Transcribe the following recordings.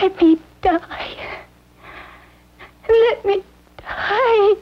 Let me die. Let me die.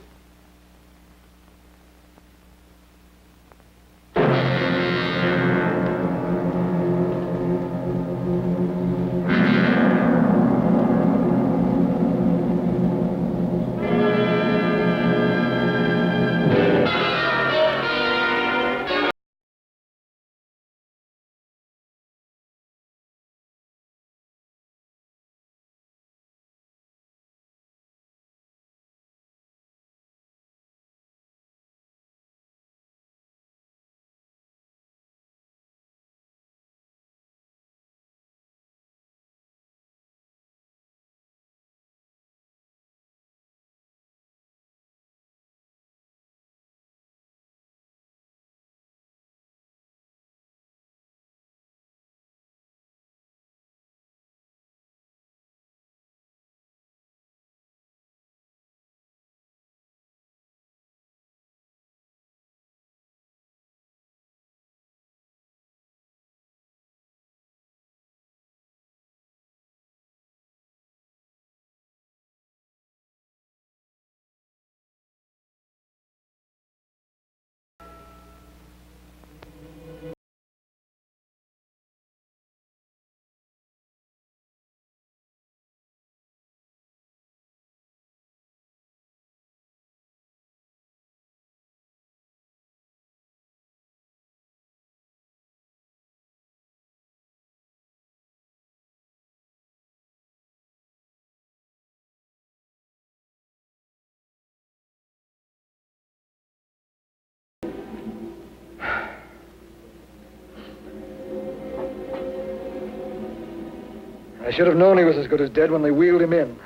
I should have known he was as good as dead when they wheeled him in.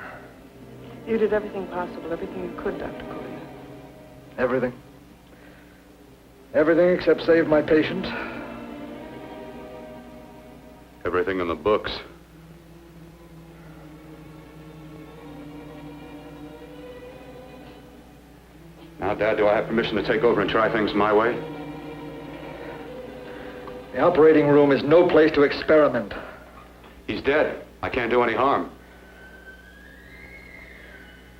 You did everything possible, everything you could, Dr. Cody. Everything. Everything except save my patient. Everything in the books. Now, Dad, do I have permission to take over and try things my way? The operating room is no place to experiment. He's dead. I can't do any harm.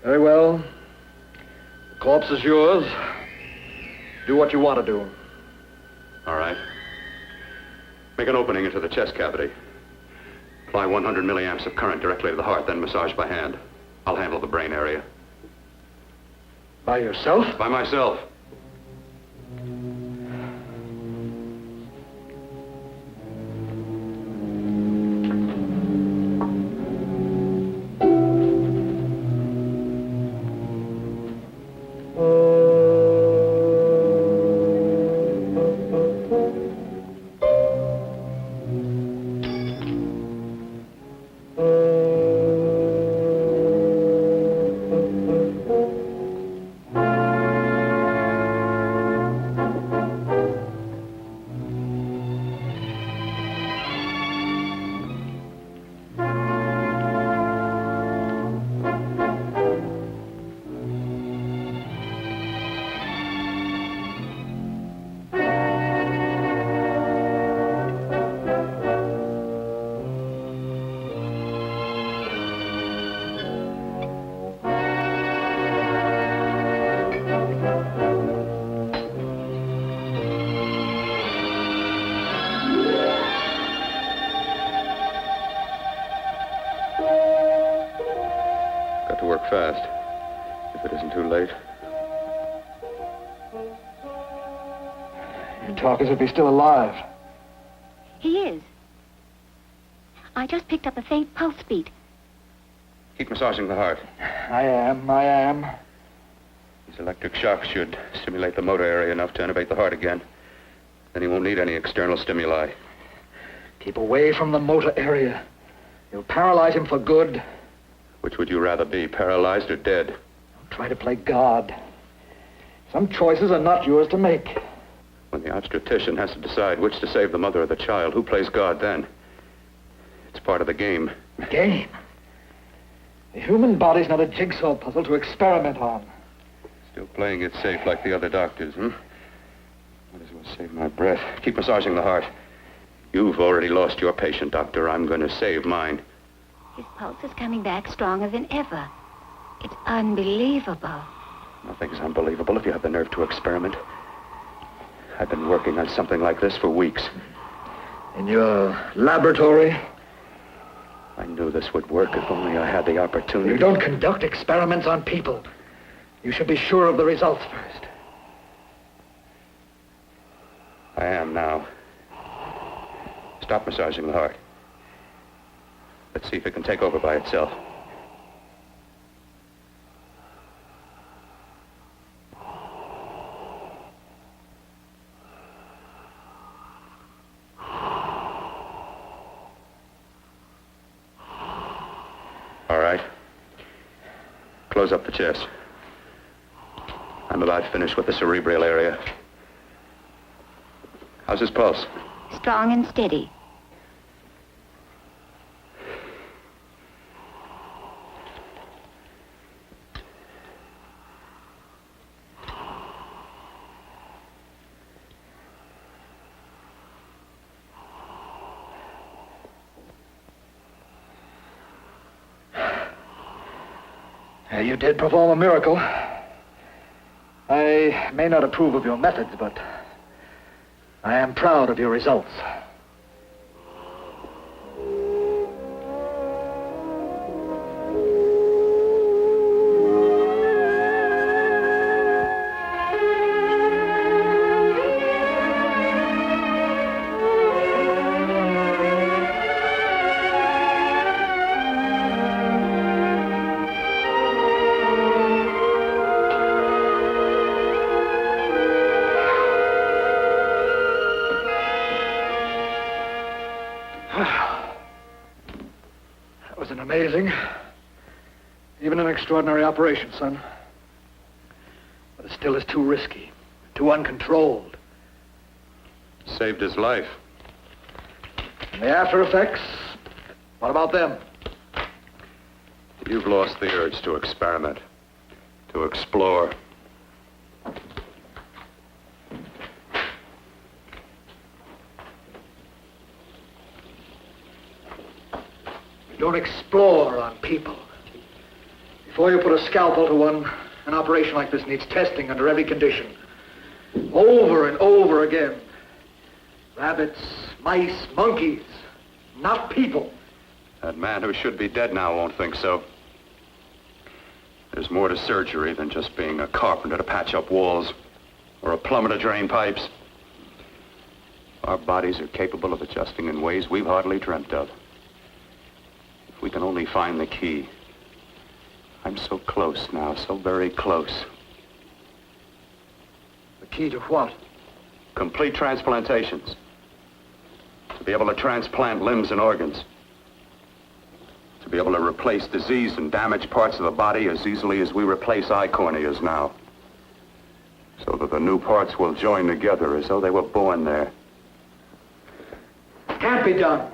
Very well. The corpse is yours. Do what you want to do. All right. Make an opening into the chest cavity. Apply 100 milliamps of current directly to the heart, then massage by hand. I'll handle the brain area. By yourself? By myself. Fast, if it isn't too late. You talk as if he's still alive. He is. I just picked up a faint pulse beat. Keep massaging the heart. I am. These electric shocks should stimulate the motor area enough to innervate the heart again. Then he won't need any external stimuli. Keep away from the motor area. You'll paralyze him for good. Which would you rather be, paralyzed or dead? Don't try to play God. Some choices are not yours to make. When the obstetrician has to decide which to save the mother or the child, who plays God then? It's part of the game. Game? The human body's not a jigsaw puzzle to experiment on. Still playing it safe like the other doctors, hmm? Might as well save my breath. Keep massaging the heart. You've already lost your patient, Doctor. I'm going to save mine. His pulse is coming back stronger than ever. It's unbelievable. Nothing's unbelievable if you have the nerve to experiment. I've been working on something like this for weeks. In your laboratory? I knew this would work if only I had the opportunity. You don't conduct experiments on people. You should be sure of the results first. I am now. Stop massaging the heart. Let's see if it can take over by itself. All right. Close up the chest. I'm about finished with the cerebral area. How's his pulse? Strong and steady. You did perform a miracle. I may not approve of your methods, but I am proud of your results. That was an amazing, even an extraordinary operation, son. But it still is too risky, too uncontrolled. Saved his life. And the after effects, what about them? You've lost the urge to experiment, to explore. You don't explore on people. Before you put a scalpel to one, an operation like this needs testing under every condition. Over and over again. Rabbits, mice, monkeys, not people. That man who should be dead now won't think so. There's more to surgery than just being a carpenter to patch up walls or a plumber to drain pipes. Our bodies are capable of adjusting in ways we've hardly dreamt of. If we can only find the key. I'm so close now, so very close. The key to what? Complete transplantations. To be able to transplant limbs and organs. To be able to replace diseased and damaged parts of the body as easily as we replace eye corneas now. So that the new parts will join together as though they were born there. Can't be done.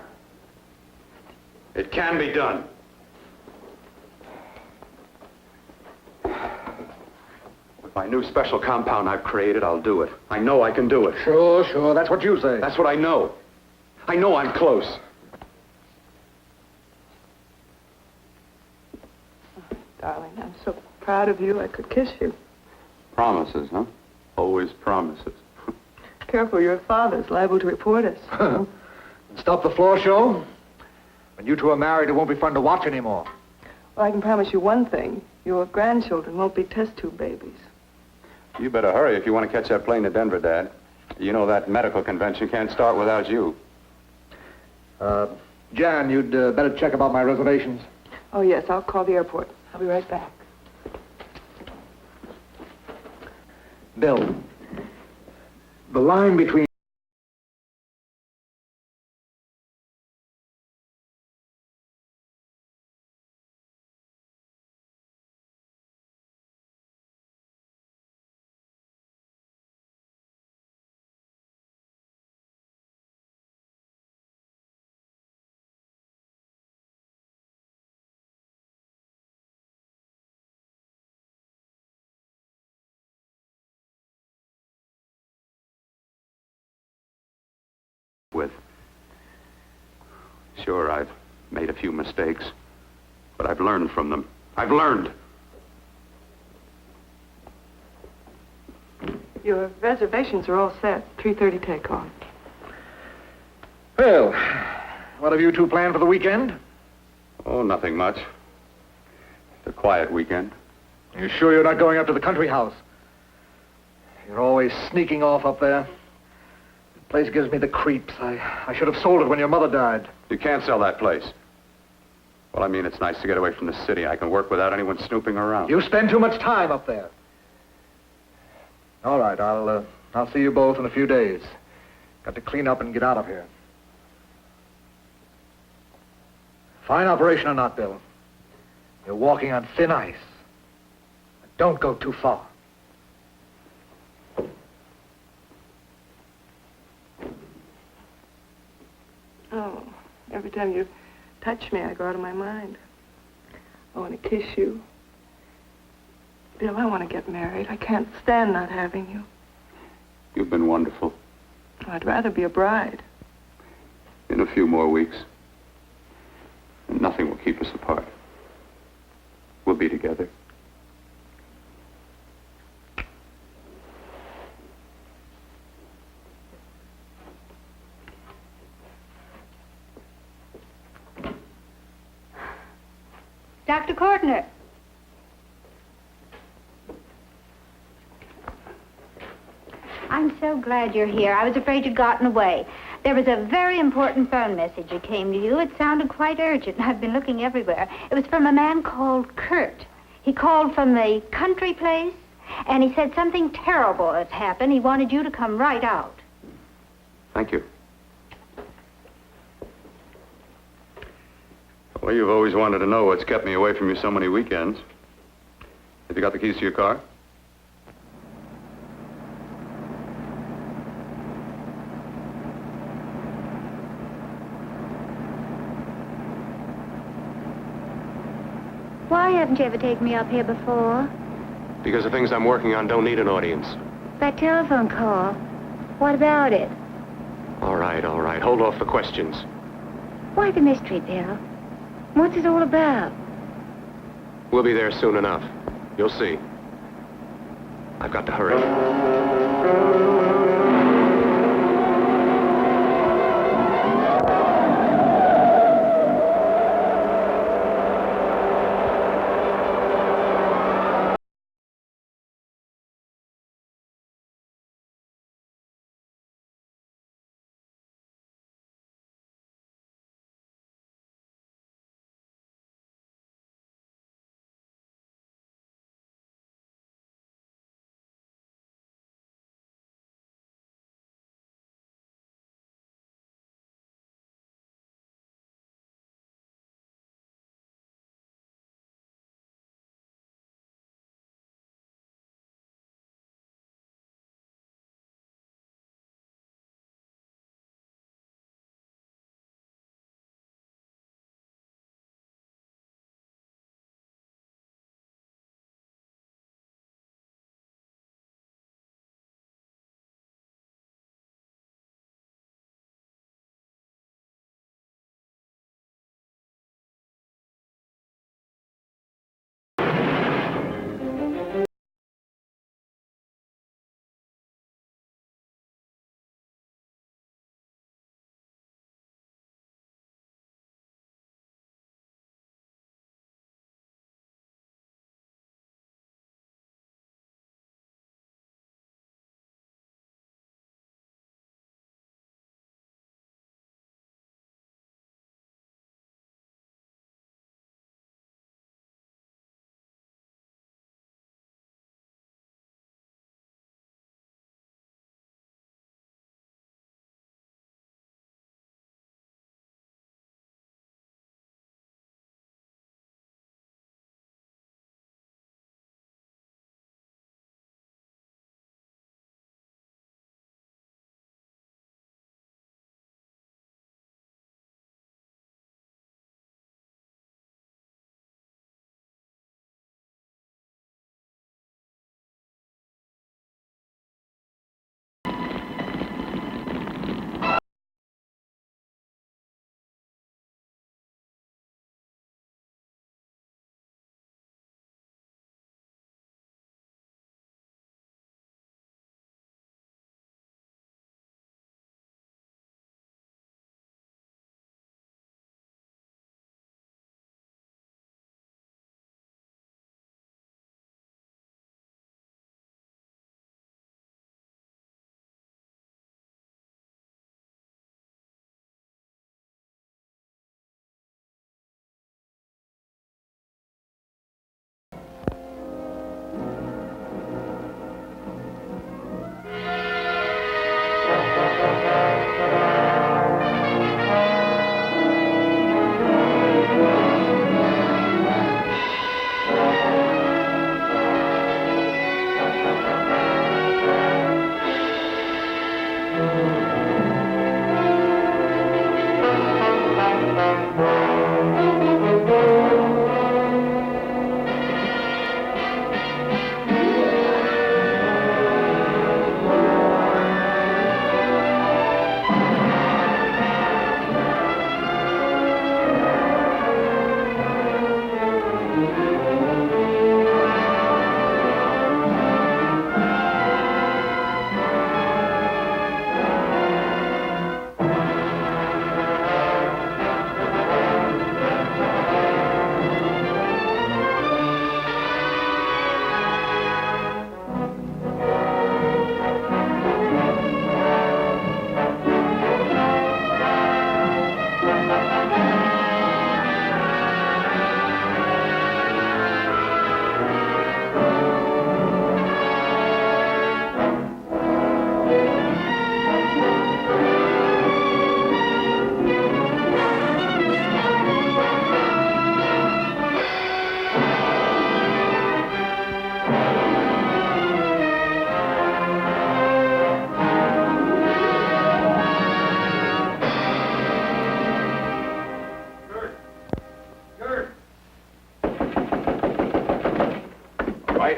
It can be done. With my new special compound I've created, I'll do it. I know I can do it. Sure, that's what you say. That's what I know. I know I'm close. Darling, I'm so proud of you, I could kiss you. Promises, huh? Always promises. Careful, your father's liable to report us. Stop the floor show. When you two are married, it won't be fun to watch anymore. Well, I can promise you one thing. Your grandchildren won't be test tube babies. You better hurry if you want to catch that plane to Denver, Dad. You know that medical convention can't start without you. Jan, you'd better check about my reservations. Oh, yes, I'll call the airport. I'll be right back. Bill, the line between with. Sure, I've made a few mistakes. But I've learned from them. I've learned. Your reservations are all set. 3:30 takeoff. Well, what have you two planned for the weekend? Oh, nothing much. It's a quiet weekend. You sure you're not going up to the country house? You're always sneaking off up there. The place gives me the creeps. I should have sold it when your mother died. You can't sell that place. Well, I mean, it's nice to get away from the city. I can work without anyone snooping around. You spend too much time up there. All right, I'll see you both in a few days. Got to clean up and get out of here. Fine operation or not, Bill. You're walking on thin ice. Don't go too far. Oh, every time you touch me, I go out of my mind. I want to kiss you. Bill, I want to get married. I can't stand not having you. You've been wonderful. I'd rather be a bride. In a few more weeks, and nothing will keep us apart. We'll be together. Dr. Kortner. I'm so glad you're here. I was afraid you'd gotten away. There was a very important phone message that came to you. It sounded quite urgent. I've been looking everywhere. It was from a man called Kurt. He called from the country place, and he said something terrible has happened. He wanted you to come right out. Thank you. Well, you've always wanted to know what's kept me away from you so many weekends. Have you got the keys to your car? Why haven't you ever taken me up here before? Because the things I'm working on don't need an audience. That telephone call. What about it? All right, all right. Hold off the questions. Why the mystery, Bill? What's it all about? We'll be there soon enough. You'll see. I've got to hurry.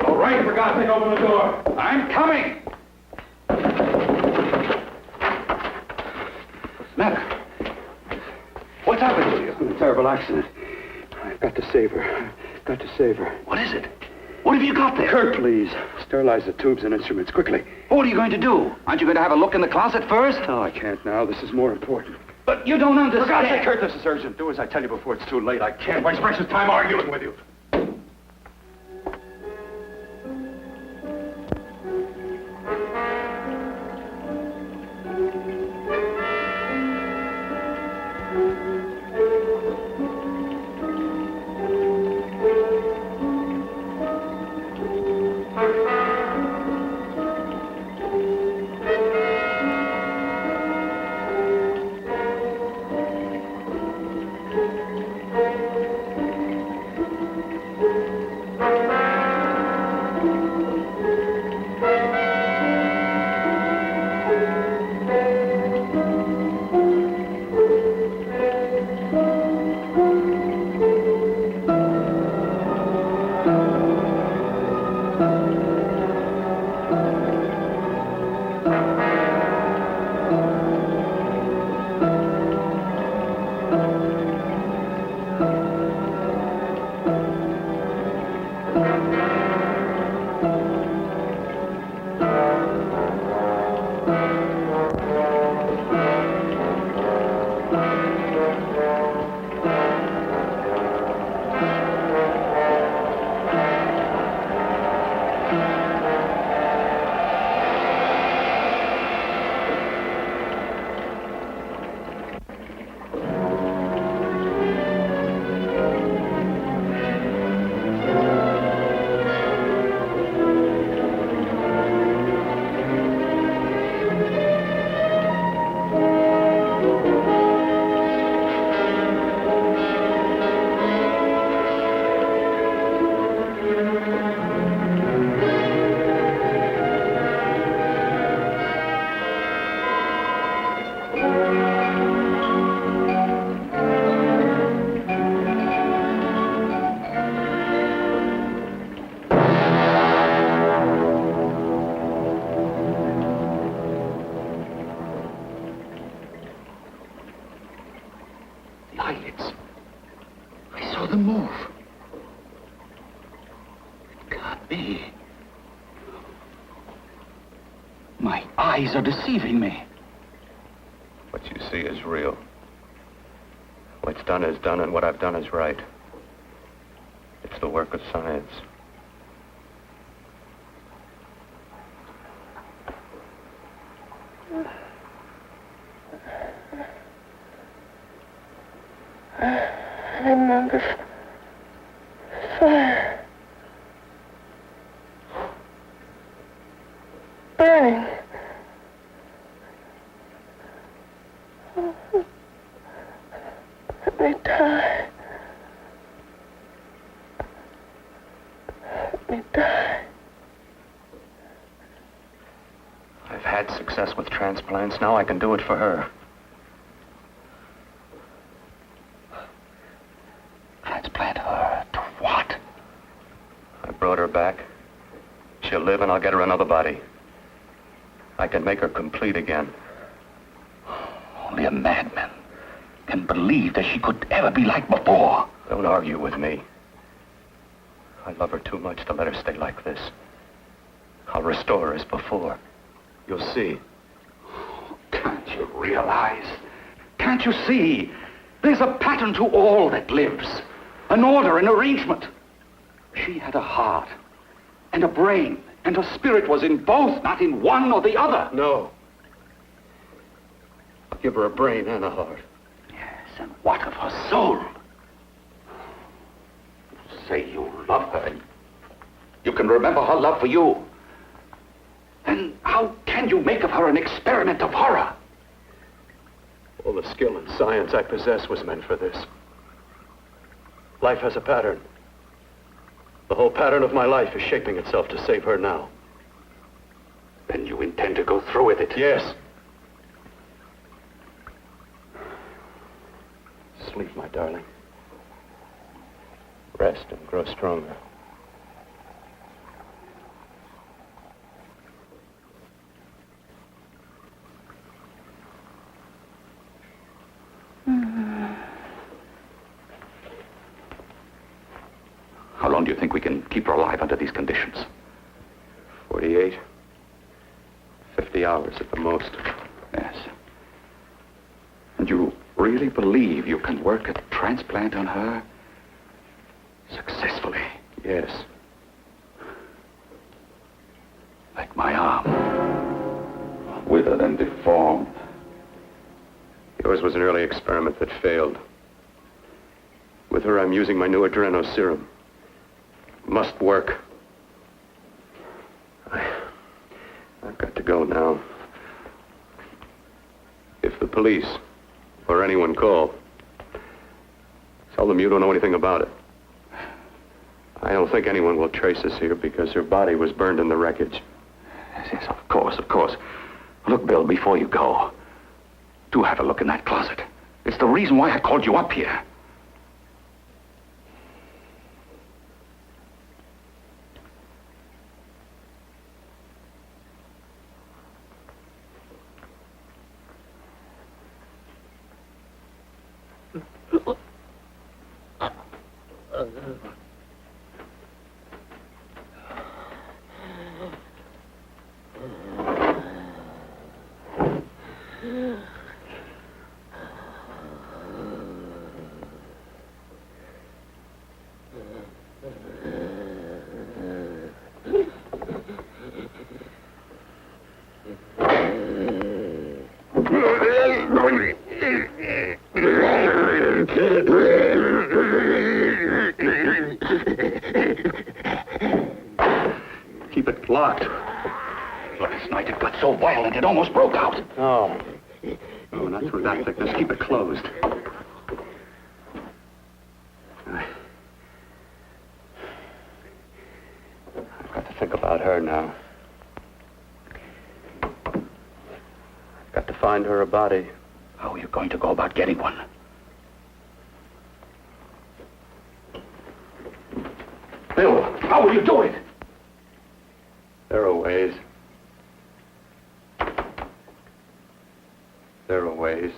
All right, for God's sake, open the door. I'm coming. What's the matter? What's happened to you? A terrible accident. I've got to save her. Got to save her. What is it? What have you got there? Kurt, please. Sterilize the tubes and instruments, quickly. What are you going to do? Aren't you going to have a look in the closet first? No, I can't now. This is more important. But you don't understand. For God's sake, Kurt, this is urgent. Do as I tell you before it's too late. I can't waste precious time arguing with you. Eyelids. I saw them move. It can't be. My eyes are deceiving me. What you see is real. What's done is done, and what I've done is right. It's the work of science. I remember fire. Burning. Let me die. Let me die. I've had success with transplants. Now I can do it for her. back. She'll live and I'll get her another body. I can make her complete again. Only a madman can believe that she could ever be like before. Don't argue with me. I love her too much to let her stay like this. I'll restore her as before. You'll see. Can't you realize? Can't you see? There's a pattern to all that lives. An order, an arrangement. She had a heart and a brain, and her spirit was in both, not in one or the other. No. I'll give her a brain and a heart. Yes, and what of her soul? Say you love her. You can remember her love for you. Then how can you make of her an experiment of horror? All the skill and science I possess was meant for this. Life has a pattern. The whole pattern of my life is shaping itself to save her now. Then you intend to go through with it? Yes. Sleep, my darling. Rest and grow stronger. How long do you think we can keep her alive under these conditions? 48. 50 hours at the most. Yes. And you really believe you can work a transplant on her successfully? Yes. Like my arm. Withered and deformed. Yours was an early experiment that failed. With her, I'm using my new adreno serum. Must work. I've got to go now. If the police or anyone call, tell them you don't know anything about it. I don't think anyone will trace us here because her body was burned in the wreckage. Yes, of course, of course. Look, Bill, before you go, do have a look in that closet. It's the reason why I called you up here. Keep it locked. Last night it got so violent it almost broke out. Oh. Oh, not through that thickness. Keep it closed. I've got to think about her now. I've got to find her a body. How are you going to go about getting one? Bill, how will you do it? There are ways. There are ways.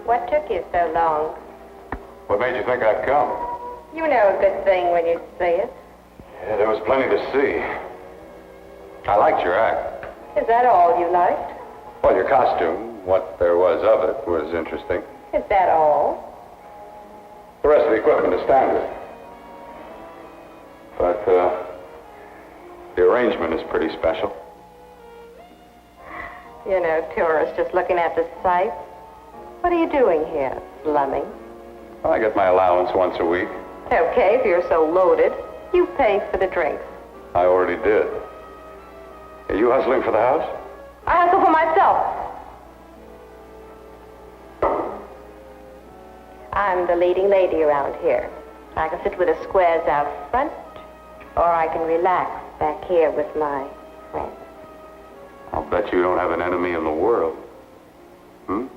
What took you so long? What made you think I'd come? You know a good thing when you see it. Yeah, there was plenty to see. I liked your act. Is that all you liked? Well, your costume, what there was of it, was interesting. Is that all? The rest of the equipment is standard. But, the arrangement is pretty special. You know, tourists just looking at the sights. What are you doing here, slumming? Well, I get my allowance once a week. Okay, if you're so loaded, you pay for the drinks. I already did. Are you hustling for the house? I hustle for myself. I'm the leading lady around here. I can sit with the squares out front, or I can relax back here with my friends. I'll bet you don't have an enemy in the world. Hmm?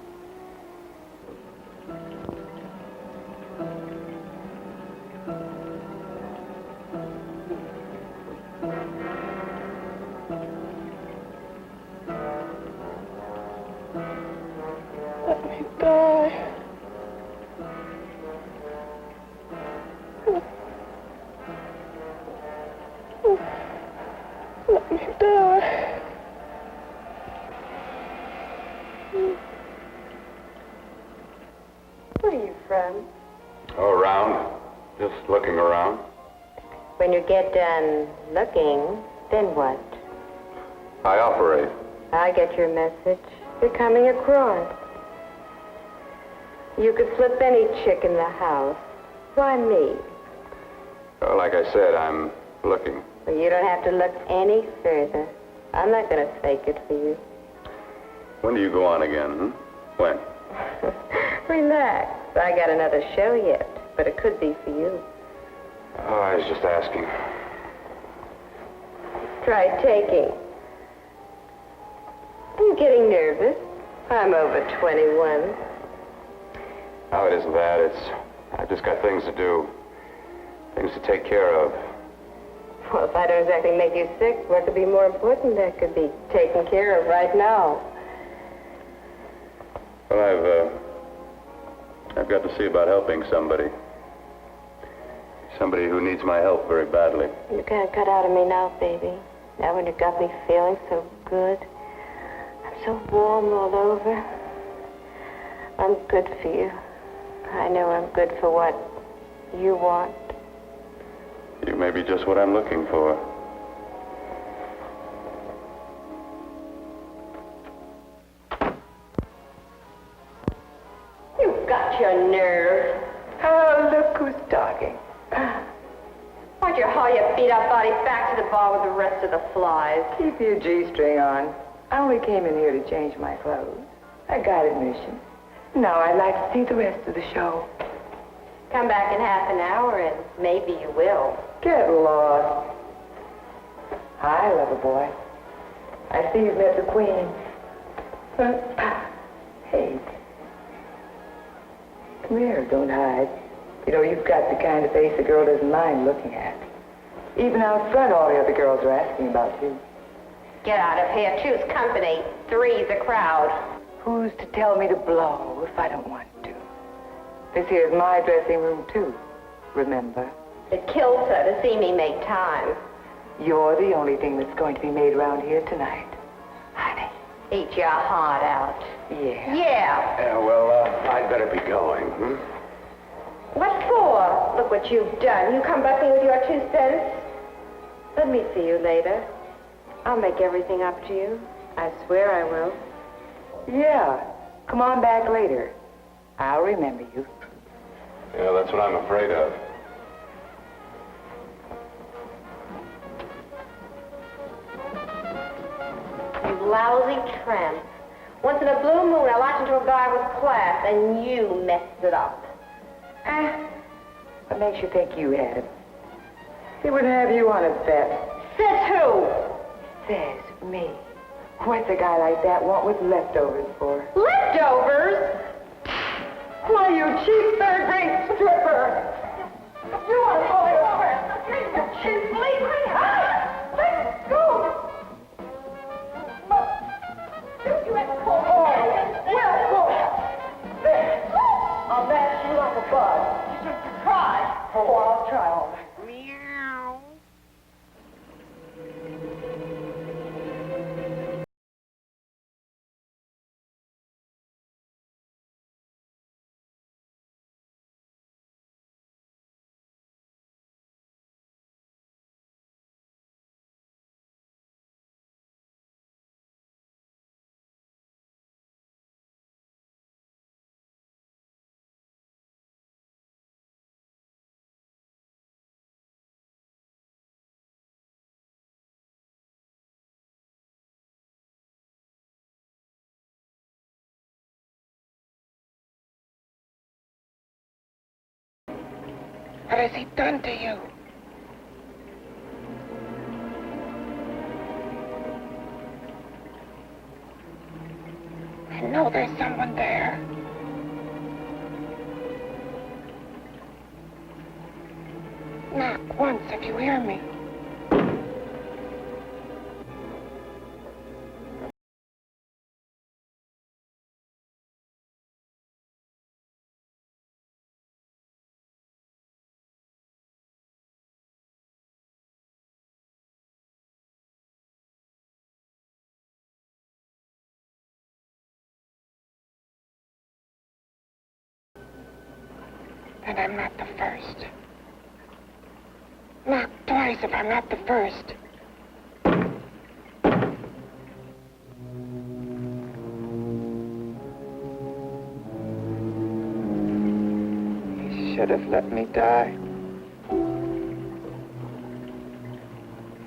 Let me die. Let me die. Where are you from? Oh, around. Just looking around. When When you get done looking, then what? I operate. I get your message. You're coming across. You could flip any chick in the house. Why me? Well, like I said, I'm looking. Well, you don't have to look any further. I'm not going to fake it for you. When do you go on again, When? Relax. I got another show yet, but it could be for you. Oh, I was just asking. Try taking. I'm getting nervous. I'm over 21. Oh, it isn't that. I've just got things to do. Things to take care of. Well, if I don't exactly make you sick, what could be more important that could be taken care of right now? Well, I've got to see about helping somebody. Somebody who needs my help very badly. You can't cut out of me now, baby. Now when you got me feeling so good. I'm so warm all over. I'm good for you. I know I'm good for what you want. You may be just what I'm looking for. You've got your nerve. Oh, look who's talking. Why'd you haul your beat-up body back to the bar with the rest of the flies? Keep your G-string on. I only came in here to change my clothes. I got admission. Now I'd like to see the rest of the show. Come back in half an hour and maybe you will. Get lost. Hi, lover boy. I see you've met the queen. Hey. Come here, don't hide. You know, you've got the kind of face a girl doesn't mind looking at. Even out front, all the other girls are asking about you. Get out of here. Choose company. Three's a crowd. Who's to tell me to blow if I don't want to? This here's my dressing room, too. Remember? It kills her to see me make time. You're the only thing that's going to be made around here tonight. Honey. Eat your heart out. Yeah. Yeah. Yeah, well, I'd better be going, What for? Look what you've done. You come bucking with your 2 cents. Let me see you later. I'll make everything up to you. I swear I will. Yeah. Come on back later. I'll remember you. Yeah, that's what I'm afraid of. You lousy tramp. Once in a blue moon, I latched into a guy with class, and you messed it up. What makes you think you had him? He wouldn't have you on his bet. Says who? Says me. What's a guy like that want with leftovers for? Leftovers? Why, you cheap third-rate stripper! You want to pull me over? You cheap leaving? Let's go! You have to pull me. Well, pull. There. I'll bash you like a bug. You just try. Oh, I'll try all right. What has he done to you? I know there's someone there. Knock once if you hear me. And I'm not the first. Knock twice if I'm not the first. He should have let me die.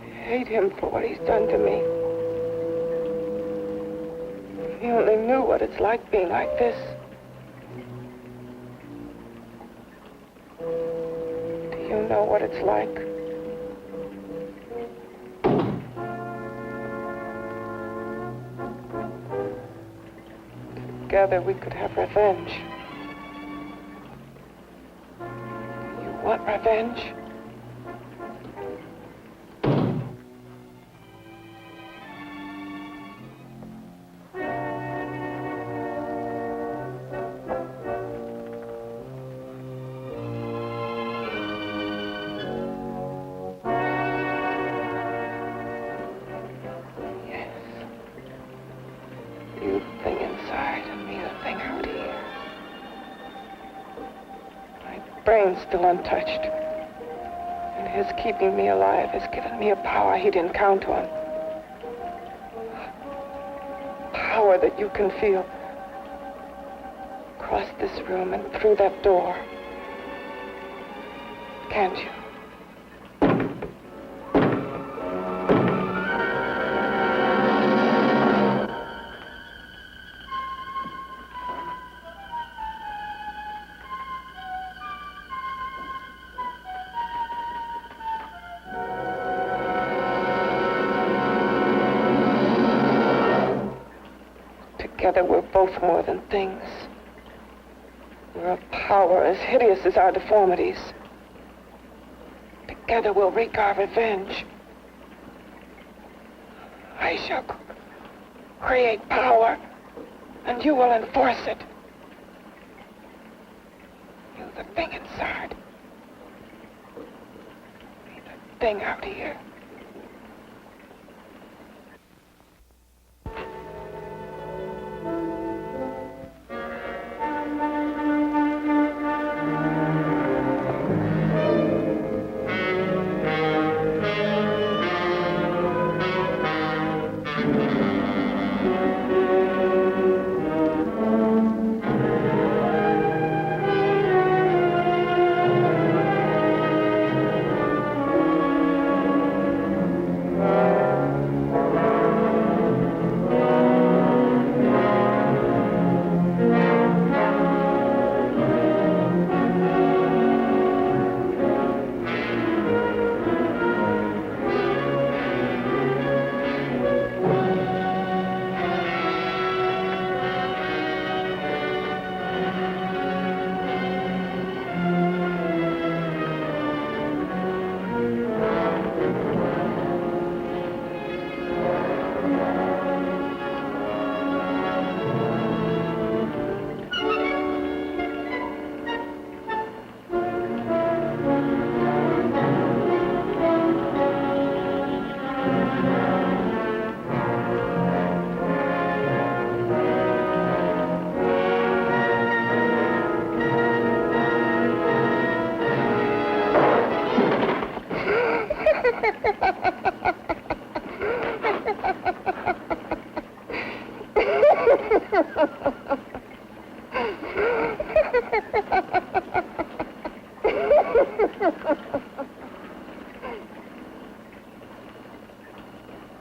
I hate him for what he's done to me. If he only knew what it's like being like this. Do you know what it's like? Together we could have revenge. You want revenge? You the thing inside and me the thing out here. My brain's still untouched. And his keeping me alive has given me a power he didn't count on. Power that you can feel. Across this room and through that door. Can't you? Together we're both more than things. We're a power as hideous as our deformities. Together we'll wreak our revenge. I shall create power, and you will enforce it. You the thing inside. Me the thing out here.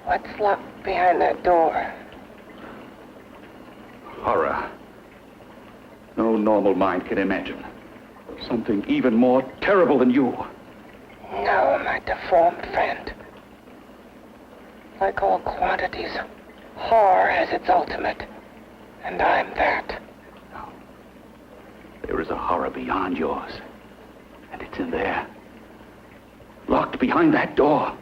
What's locked behind that door? Horror. No normal mind can imagine. Something even more terrible than you. No, my deformed friend. Like all quantities, horror has its ultimate. And I'm that. No. There is a horror beyond yours. And it's in there. Locked behind that door.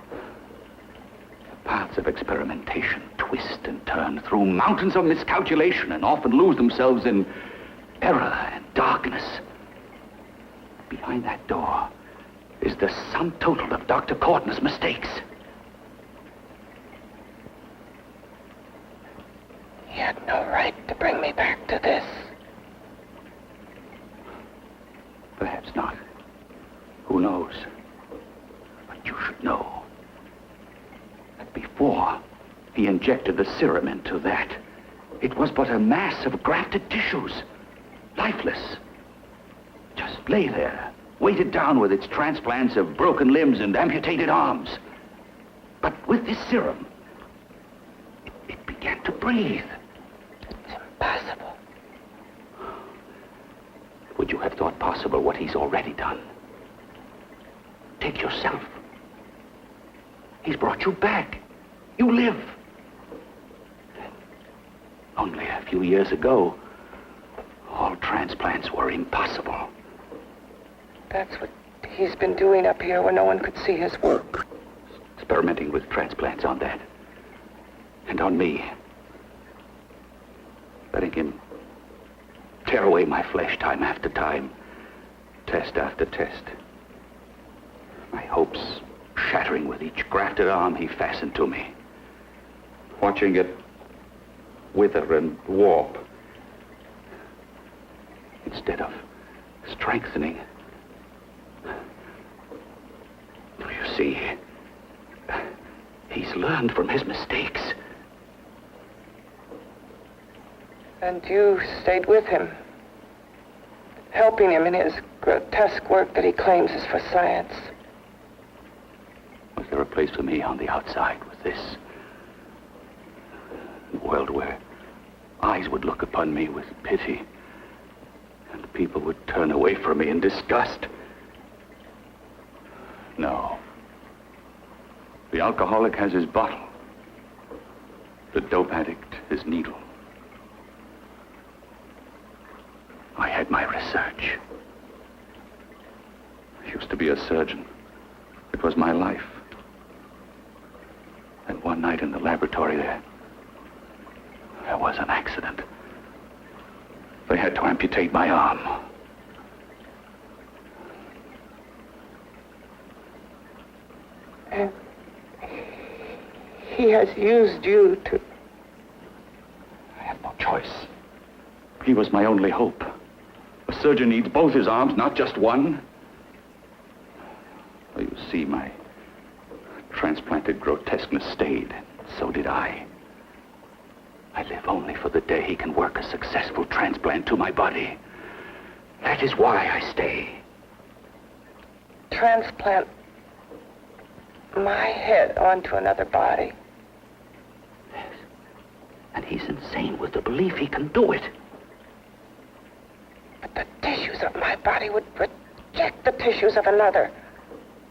The paths of experimentation twist and turn through mountains of miscalculation and often lose themselves in error and darkness. Behind that door is the sum total of Dr. Courtney's mistakes. He had no right to bring me back to this. Perhaps not. Who knows? before he injected the serum into that, it was but a mass of grafted tissues, lifeless. Just lay there, weighted down with its transplants of broken limbs and amputated arms. But with this serum, it began to breathe. It's impossible. Would you have thought possible what he's already done? Take yourself. He's brought you back. You live. Only a few years ago, all transplants were impossible. That's what he's been doing up here where no one could see his work. Experimenting with transplants on that. And on me. Letting him tear away my flesh time after time. Test after test. My hopes shattering with each grafted arm he fastened to me. Watching it wither and warp. Instead of strengthening. Do you see? He's learned from his mistakes. And you stayed with him, helping him in his grotesque work that he claims is for science. Was there a place for me on the outside with this? A world where eyes would look upon me with pity, and people would turn away from me in disgust. No. The alcoholic has his bottle. The dope addict his needle. I had my research. I used to be a surgeon. It was my life. And one night in the laboratory there was an accident. They had to amputate my arm. And he has used you to... I have no choice. He was my only hope. A surgeon needs both his arms, not just one. Well, you see, my transplanted grotesqueness stayed. So did I. I live only for the day he can work a successful transplant to my body. That is why I stay. Transplant my head onto another body. Yes. And he's insane with the belief he can do it. But the tissues of my body would reject the tissues of another.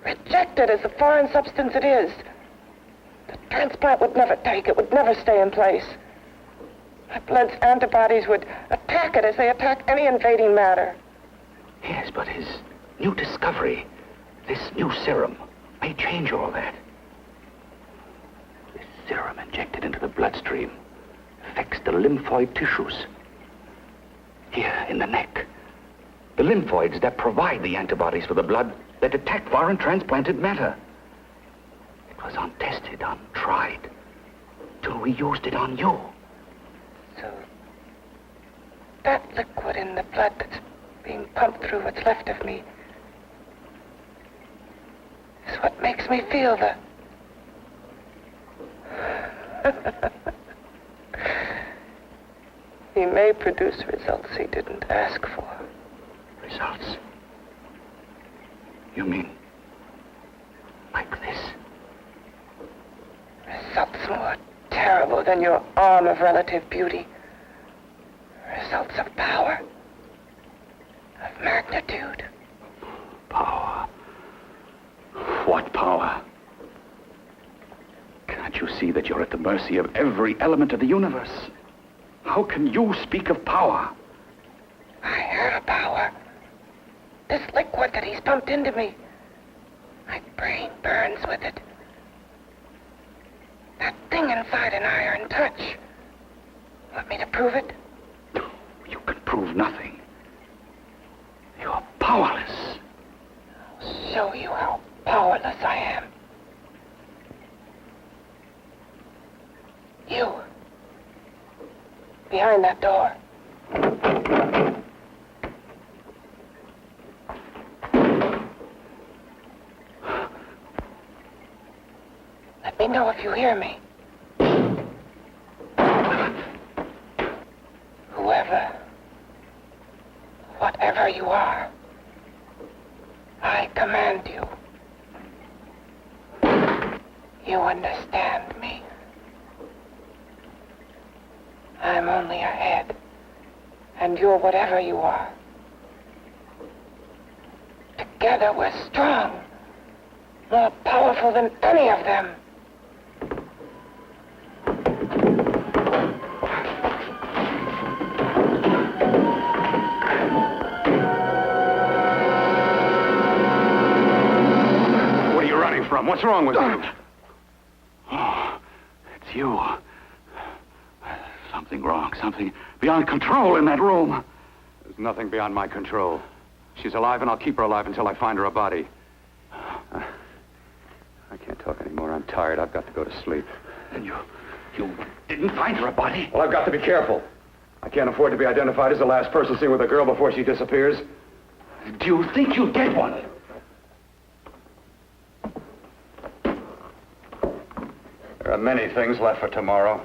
Reject it as the foreign substance it is. The transplant would never take it, would never stay in place. My blood's antibodies would attack it as they attack any invading matter. Yes, but his new discovery, this new serum, may change all that. This serum injected into the bloodstream affects the lymphoid tissues. Here, in the neck. The lymphoids that provide the antibodies for the blood that attack foreign transplanted matter. It was untested, untried, till we used it on you. So, that liquid in the blood that's being pumped through what's left of me is what makes me feel the... He may produce results he didn't ask for. Results? You mean like this? Results more terrible than your arm of relative beauty. Results of power. Of magnitude. Power. What power? Can't you see that you're at the mercy of every element of the universe? How can you speak of power? I heard of power. This liquid that he's pumped into me. My brain burns with it. That thing inside an iron touch. Want me to prove it? You can prove nothing. You're powerless. I'll show you how powerless I am. You. Behind that door. Let me know if you hear me. whatever you are, I command you. You understand me? I'm only a head, and you're whatever you are. Together we're strong, more powerful than any of them. What are you running from? What's wrong with you? Oh, it's you. Something wrong, something beyond control in that room. There's nothing beyond my control. She's alive, and I'll keep her alive until I find her a body. I can't talk anymore. I'm tired. I've got to go to sleep. And you didn't find her a body? Well, I've got to be careful. I can't afford to be identified as the last person seen with a girl before she disappears. Do you think you'll get one? There are many things left for tomorrow.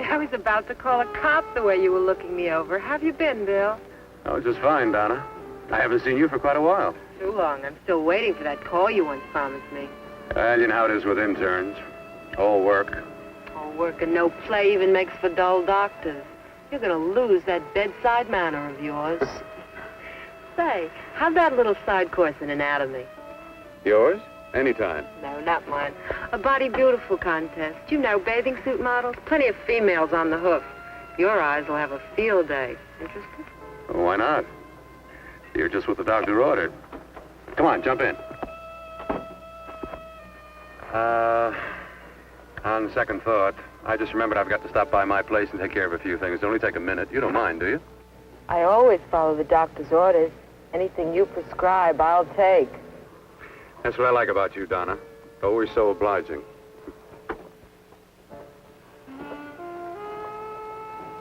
I was about to call a cop the way you were looking me over. How have you been, Bill? Oh, just fine, Donna. I haven't seen you for quite a while. Too long. I'm still waiting for that call you once promised me. Well, you know how it is with interns. All work. All work and no play even makes for dull doctors. You're going to lose that bedside manner of yours. Say, how'd that little side course in anatomy? Yours? Anytime. No, not mine. A body beautiful contest. You know, bathing suit models. Plenty of females on the hoof. Your eyes will have a field day. Interested? Well, why not? You're just what the doctor ordered. Come on, jump in. On second thought, I just remembered I've got to stop by my place and take care of a few things. It'll only take a minute. You don't mind, do you? I always follow the doctor's orders. Anything you prescribe, I'll take. That's what I like about you, Donna. Always so obliging.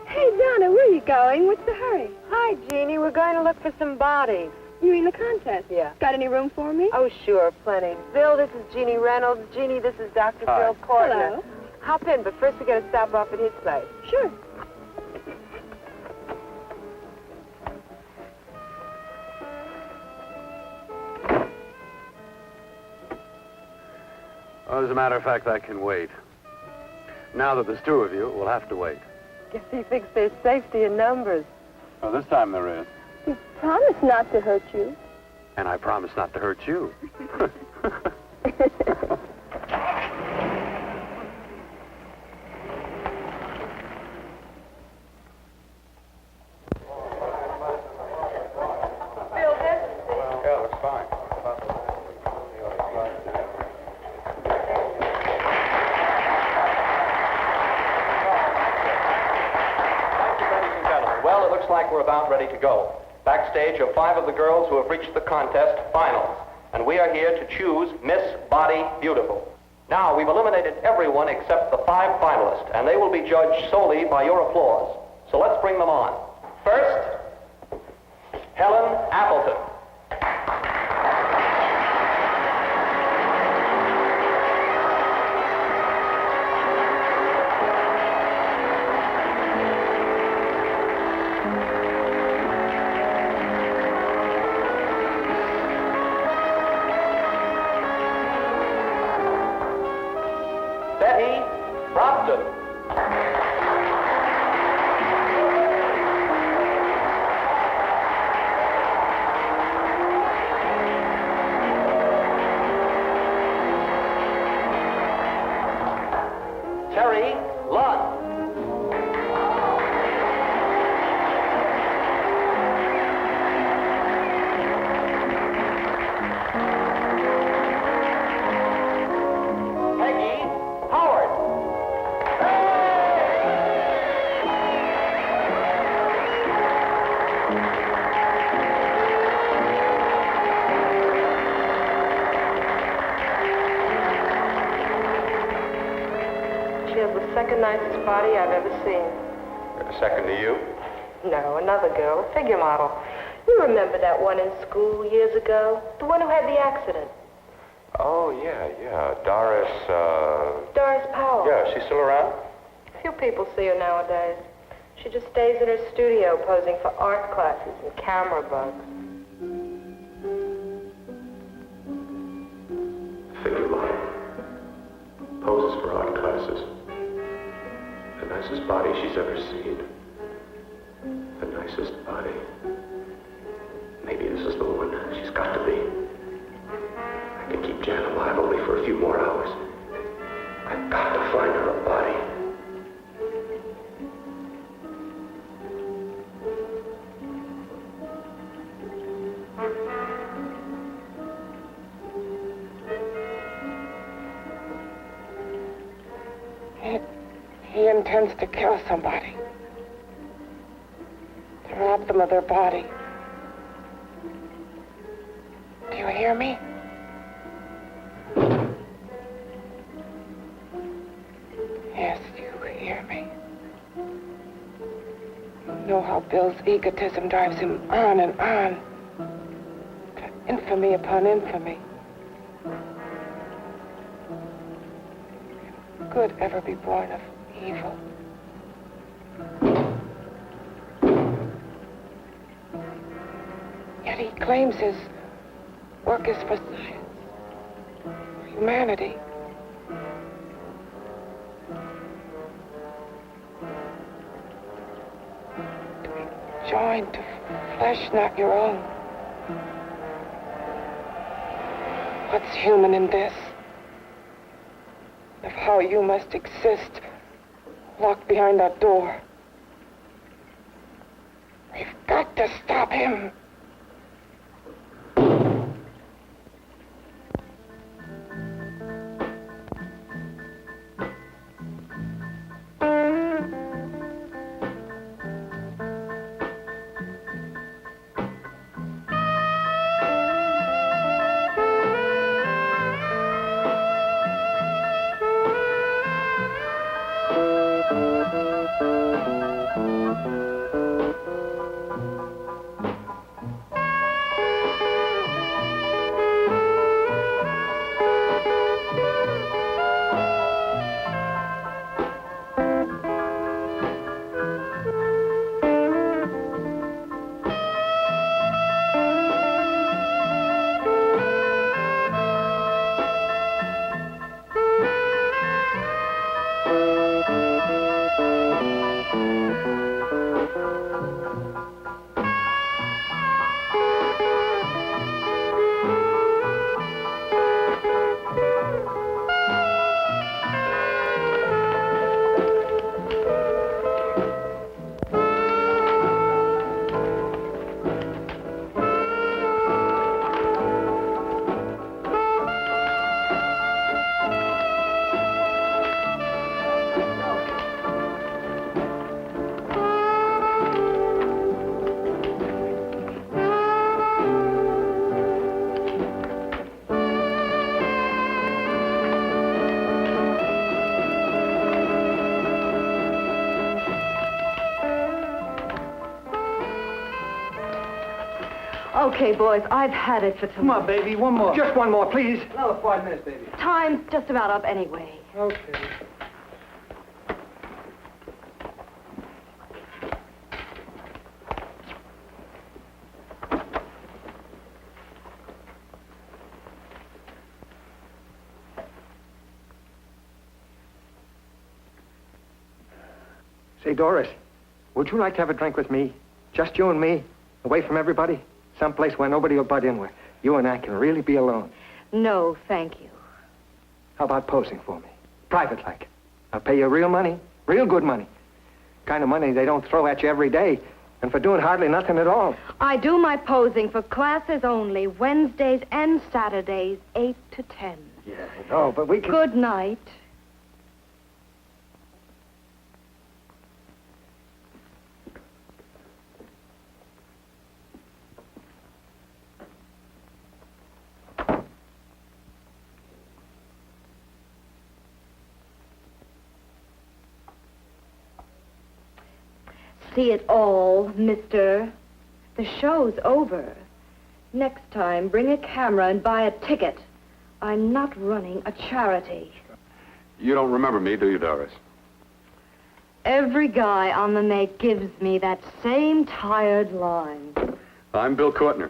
Hey, Donna, where are you going? What's the hurry? Hi, Jeannie. We're going to look for some bodies. You mean the contest? Yeah. Got any room for me? Oh, sure, plenty. Bill, this is Jeannie Reynolds. Jeannie, this is Dr. Hi. Bill Portner. Hello. Hop in, but first we got to stop off at his place. Sure. Well, as a matter of fact, I can wait. Now that there's two of you, we'll have to wait. Guess he thinks there's safety in numbers. Well, this time there is. You promised not to hurt you. And I promise not to hurt you. Yeah, looks fine. Well, it looks like we're about ready to go. Backstage are 5 of the girls who have reached the contest finals, and we are here to choose Miss Body Beautiful. Now, we've eliminated everyone except the 5 finalists, and they will be judged solely by your applause. So let's bring them on. First, Helen Appleton. Betty Brompton. Terry Lund. Peggy Howard. She has the second nicest body I've ever seen. Second to you? No, another girl, a figure model. You remember that one in school years ago? The one who had the accident. Oh, yeah. Doris, Doris Powell. Yeah, she's still around? Few people see her nowadays. She just stays in her studio posing for art classes and camera bugs. Figure model. Poses for art classes. The nicest body she's ever seen. The nicest body. Maybe this is the one. She's got to be. I can keep Jan alive only for a few more hours. I've got to find her a body. He intends to kill somebody. To rob them of their body. Do you hear me? Yes, you hear me. You know how Bill's egotism drives him on and on. To infamy upon infamy. Can good ever be born of evil? Yet he claims his work is for science, for humanity. To be joined to flesh not your own. What's human in this? Of how you must exist locked behind that door. We've got to stop him. Okay, boys, I've had it for tonight. Come on, baby, one more. Just one more, please. Another 5 minutes, baby. Time's just about up anyway. Okay. Say, Doris, would you like to have a drink with me? Just you and me, away from everybody? Someplace where nobody will butt in, where you and I can really be alone. No, thank you. How about posing for me? Private like. I'll pay you real money, real good money. Kind of money they don't throw at you every day, and for doing hardly nothing at all. I do my posing for classes only, Wednesdays and Saturdays, 8 to 10. Yeah, I know, but we can... Good night. See it all, mister. The show's over. Next time, bring a camera and buy a ticket. I'm not running a charity. You don't remember me, do you, Doris? Every guy on the make gives me that same tired line. I'm Bill Courtner.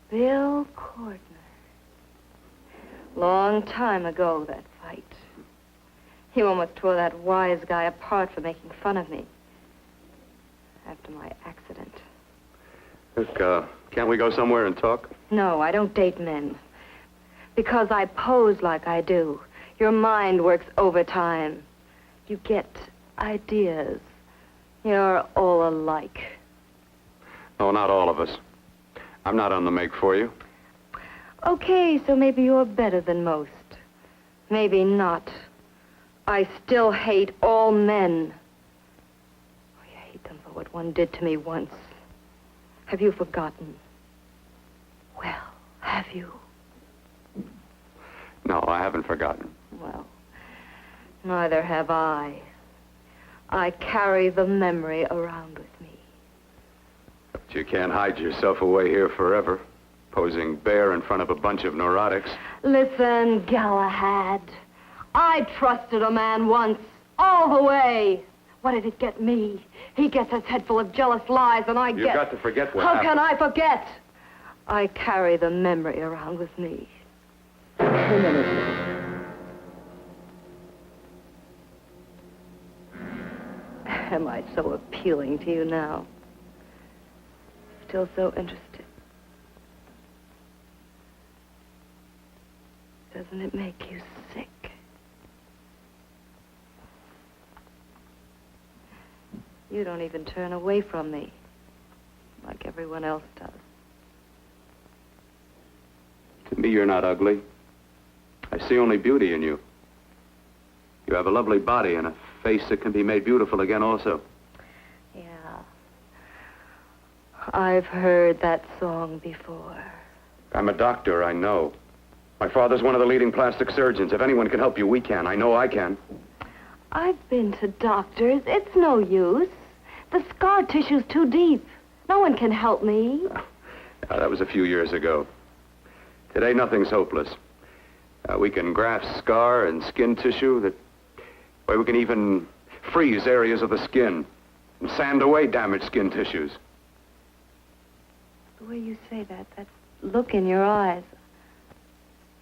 Bill Courtner. Long time ago, that fight. You almost tore that wise guy apart for making fun of me. After my accident. Look, can't we go somewhere and talk? No, I don't date men. Because I pose like I do. Your mind works overtime. You get ideas. You're all alike. Oh, not all of us. I'm not on the make for you. Okay, so maybe you're better than most. Maybe not. I still hate all men. I hate them for what one did to me once. Have you forgotten? Well, have you? No, I haven't forgotten. Well, neither have I. I carry the memory around with me. But you can't hide yourself away here forever, posing bare in front of a bunch of neurotics. Listen, Galahad. I trusted a man once, all the way. What did it get me? He gets his head full of jealous lies, and I get... You've got to forget what How happened. can I forget? I carry the memory around with me. Am I so appealing to you now? Still so interested? Doesn't it make you sick? You don't even turn away from me, like everyone else does. To me, you're not ugly. I see only beauty in you. You have a lovely body and a face that can be made beautiful again also. Yeah. I've heard that song before. I'm a doctor, I know. My father's one of the leading plastic surgeons. If anyone can help you, we can. I know I can. I've been to doctors. It's no use. The scar tissue's too deep. No one can help me. That was a few years ago. Today, nothing's hopeless. We can graft scar and skin tissue that... Well, we can even freeze areas of the skin and sand away damaged skin tissues. The way you say that look in your eyes,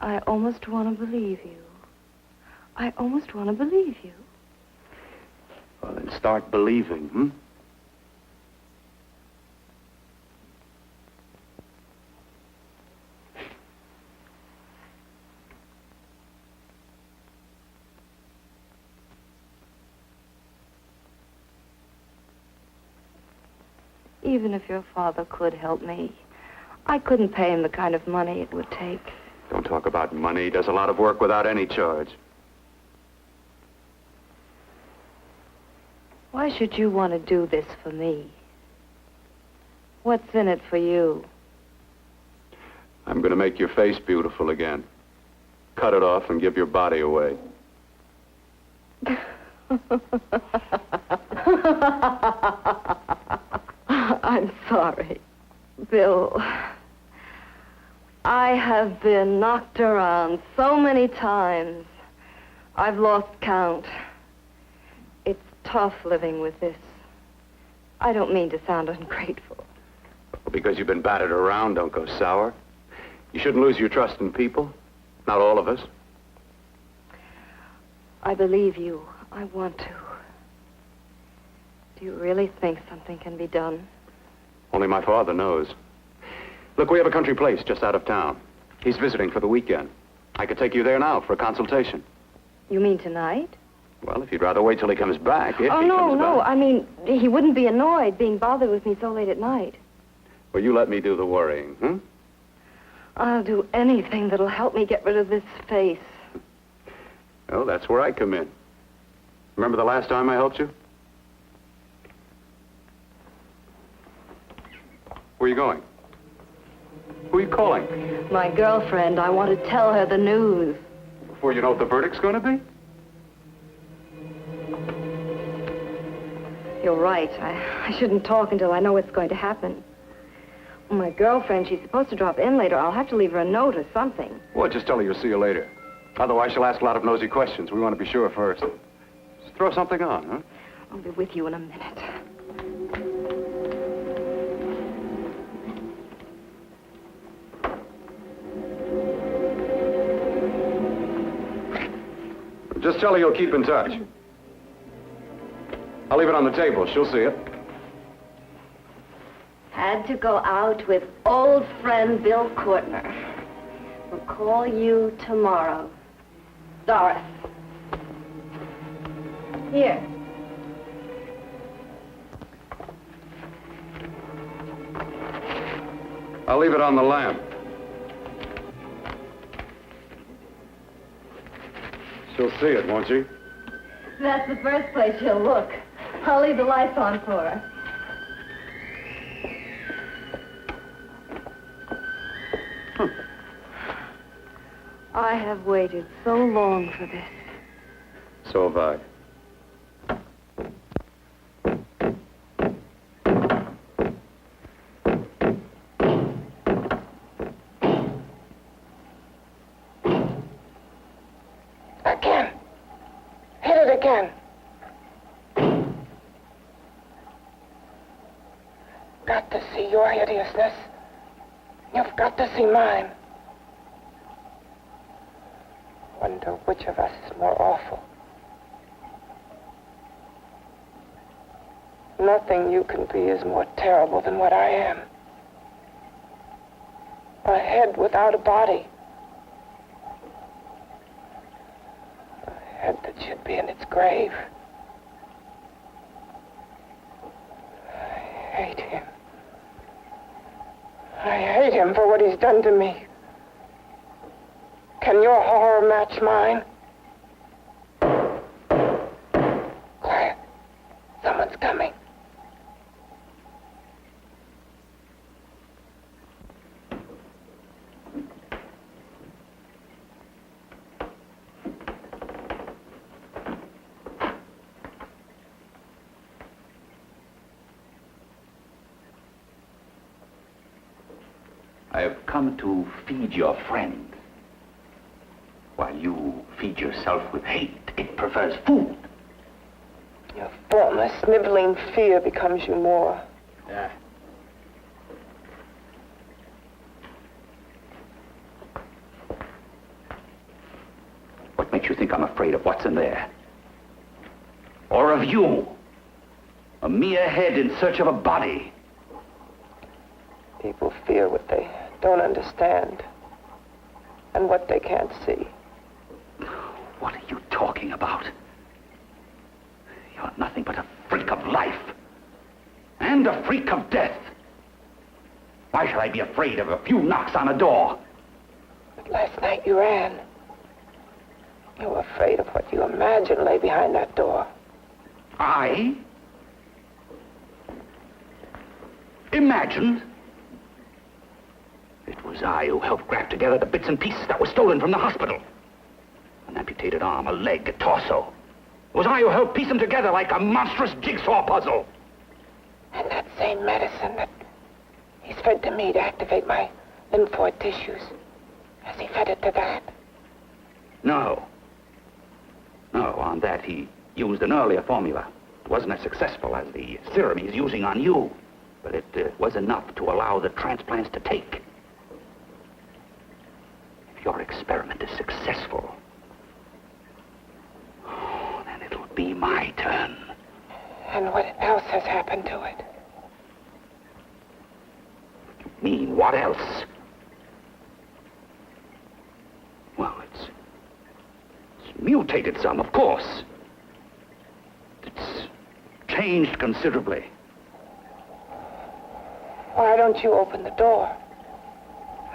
I almost want to believe you. I almost want to believe you. Well, then start believing, hmm? Even if your father could help me, I couldn't pay him the kind of money it would take. Don't talk about money. He does a lot of work without any charge. Why should you want to do this for me? What's in it for you? I'm going to make your face beautiful again. Cut it off and give your body away. I'm sorry, Bill. I have been knocked around so many times. I've lost count. It's tough living with this. I don't mean to sound ungrateful. Well, because you've been battered around, don't go sour. You shouldn't lose your trust in people. Not all of us. I believe you. I want to. Do you really think something can be done? Only my father knows. Look, we have a country place just out of town. He's visiting for the weekend. I could take you there now for a consultation. You mean tonight? Well, if you'd rather wait till he comes back, if he no, comes no. back. I mean, he wouldn't be annoyed being bothered with me so late at night. Well, you let me do the worrying, hmm? I'll do anything that'll help me get rid of this face. Well, that's where I come in. Remember the last time I helped you? Where are you going? Who are you calling? My girlfriend. I want to tell her the news. Before you know what the verdict's going to be? You're right. I shouldn't talk until I know what's going to happen. My girlfriend, she's supposed to drop in later. I'll have to leave her a note or something. Well, just tell her you'll see you later. Otherwise, she'll ask a lot of nosy questions. We want to be sure first. Just throw something on, huh? I'll be with you in a minute. Just tell her you'll keep in touch. I'll leave it on the table. She'll see it. Had to go out with old friend Bill Courtner. We'll call you tomorrow. Doris. Here. I'll leave it on the lamp. She'll see it, won't she? That's the first place she'll look. I'll leave the lights on for her. I have waited so long for this. So have I. Again. Hit it again. Got to see your hideousness. You've got to see mine. Wonder which of us is more awful. Nothing you can be is more terrible than what I am. A head without a body. A head that should be in its grave. I hate him. I hate him for what he's done to me. Can your horror match mine? Quiet. Someone's coming. I have come to feed your friend. While you feed yourself with hate, it prefers food. Your formless, sniveling fear becomes you more. Yeah. What makes you think I'm afraid of what's in there? Or of you? A mere head in search of a body. People fear what they don't understand and what they can't see. What are you talking about? You're nothing but a freak of life. And a freak of death. Why should I be afraid of a few knocks on a door? But last night you ran. You were afraid of what you imagined lay behind that door. I? Imagined? It was I who helped grab together the bits and pieces that were stolen from the hospital. An amputated arm, a leg, a torso. It was I who helped piece them together like a monstrous jigsaw puzzle. And that same medicine that he's fed to me to activate my lymphoid tissues. Has he fed it to that? No. No, on that he used an earlier formula. It wasn't as successful as the serum he's using on you. But it was enough to allow the transplants to take. If your experiment is successful, be my turn. And what else has happened to it? Mean what else? Well, it's mutated some, of course. It's changed considerably. Why don't you open the door?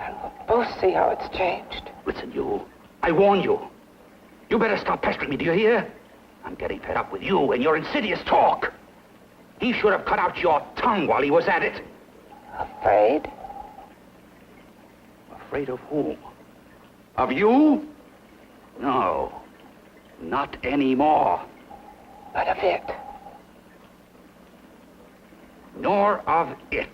And we'll both see how it's changed. Listen, you. I warn you. You better stop pestering me, do you hear? I'm getting fed up with you and your insidious talk. He should have cut out your tongue while he was at it. Afraid? Afraid of whom? Of you? No. Not anymore. But of it. Nor of it.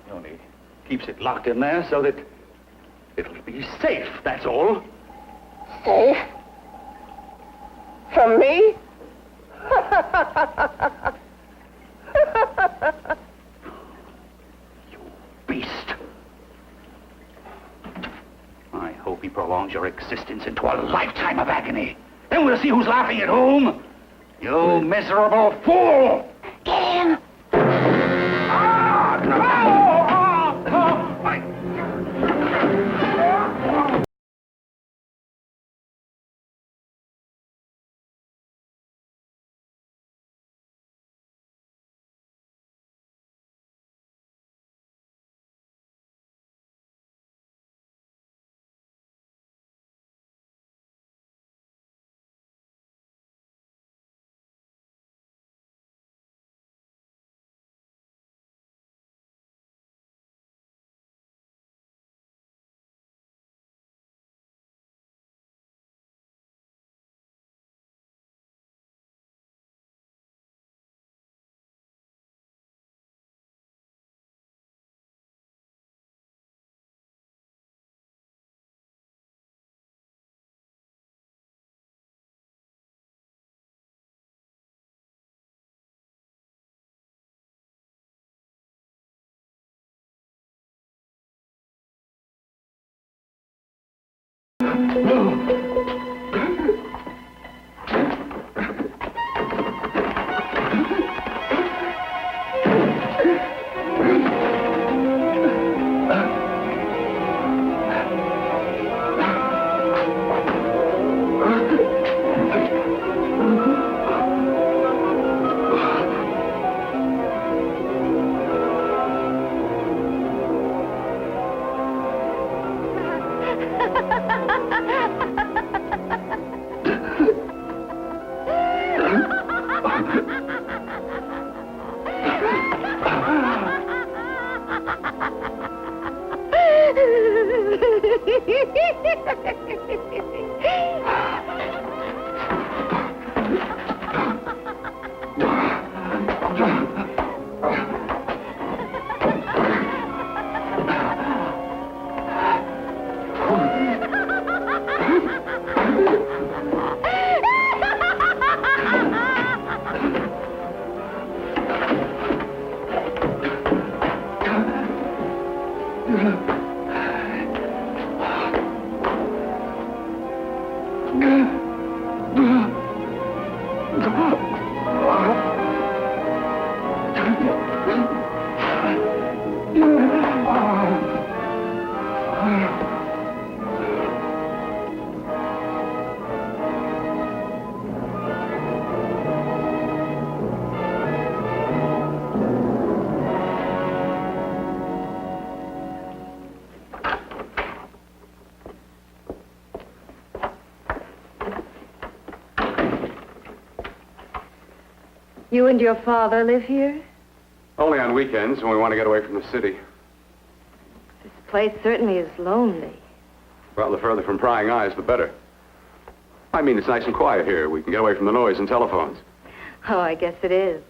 He only keeps it locked in there so that it'll be safe, that's all. Safe? From me? You beast. I hope he prolongs your existence into a lifetime of agony. Then we'll see who's laughing at whom. You miserable fool! Ken! Ah, no! You and your father live here? Only on weekends when we want to get away from the city. This place certainly is lonely. Well, the further from prying eyes, the better. I mean, it's nice and quiet here. We can get away from the noise and telephones. Oh, I guess it is.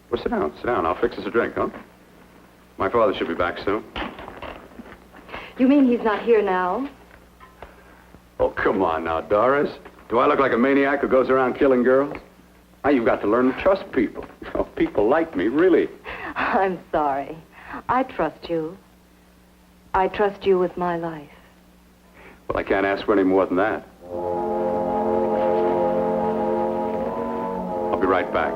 Well, sit down, sit down. I'll fix us a drink, huh? My father should be back soon. You mean he's not here now? Oh, come on now, Doris. Do I look like a maniac who goes around killing girls? Now, you've got to learn to trust people. You know, people like me, really. I'm sorry. I trust you. I trust you with my life. Well, I can't ask for any more than that. I'll be right back.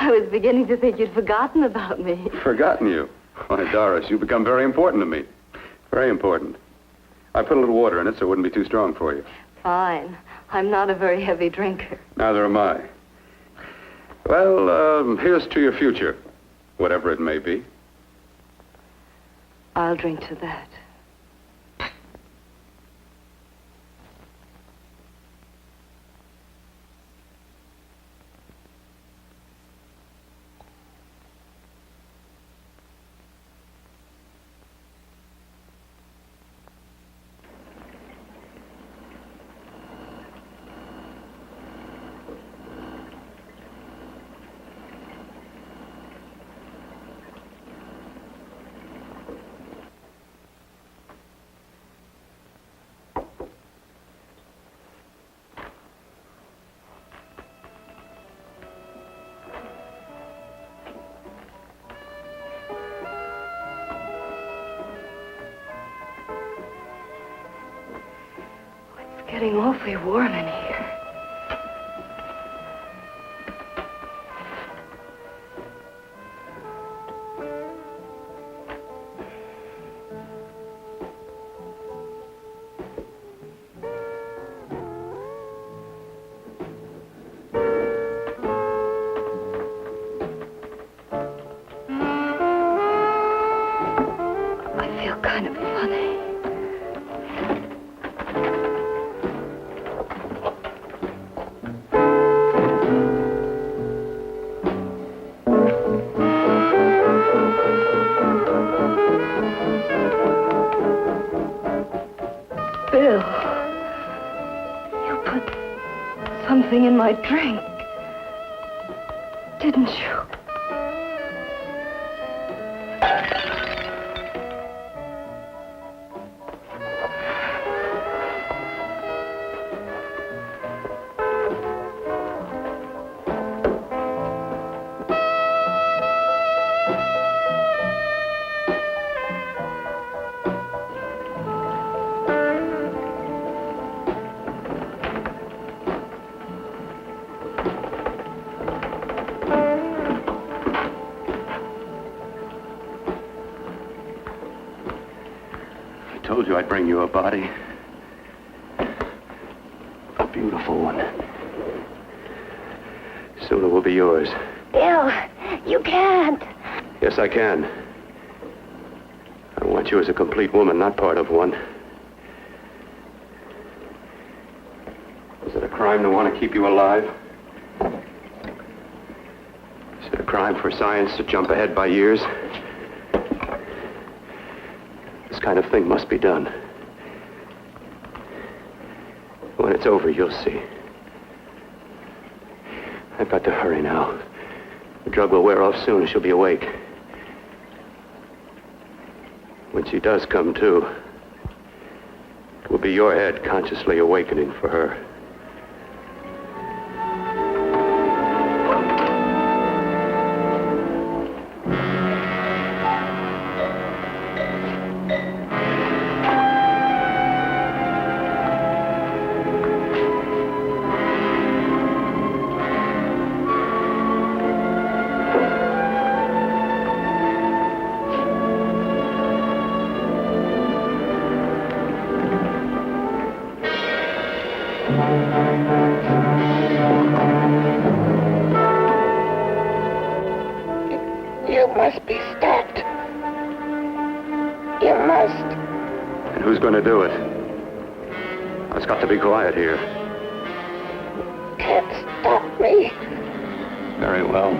I was beginning to think you'd forgotten about me. Forgotten you? Why, Doris, you've become very important to me. Very important. I put a little water in it so it wouldn't be too strong for you. Fine. I'm not a very heavy drinker. Neither am I. Well, here's to your future, whatever it may be. I'll drink to that. Getting awfully warm in here. I feel kind of funny. Bill, you put something in my drink. Didn't you? I told you I'd bring you a body. A beautiful one. Soon it will be yours. Bill, you can't. Yes, I can. I want you as a complete woman, not part of one. Is it a crime to want to keep you alive? Is it a crime for science to jump ahead by years? This kind of thing must be done. When it's over, you'll see. I've got to hurry now. The drug will wear off soon and she'll be awake. When she does come to, it will be your head consciously awakening for her. You must be stopped. You must. And who's going to do it? It's got to be quiet here. Can't stop me. Very well.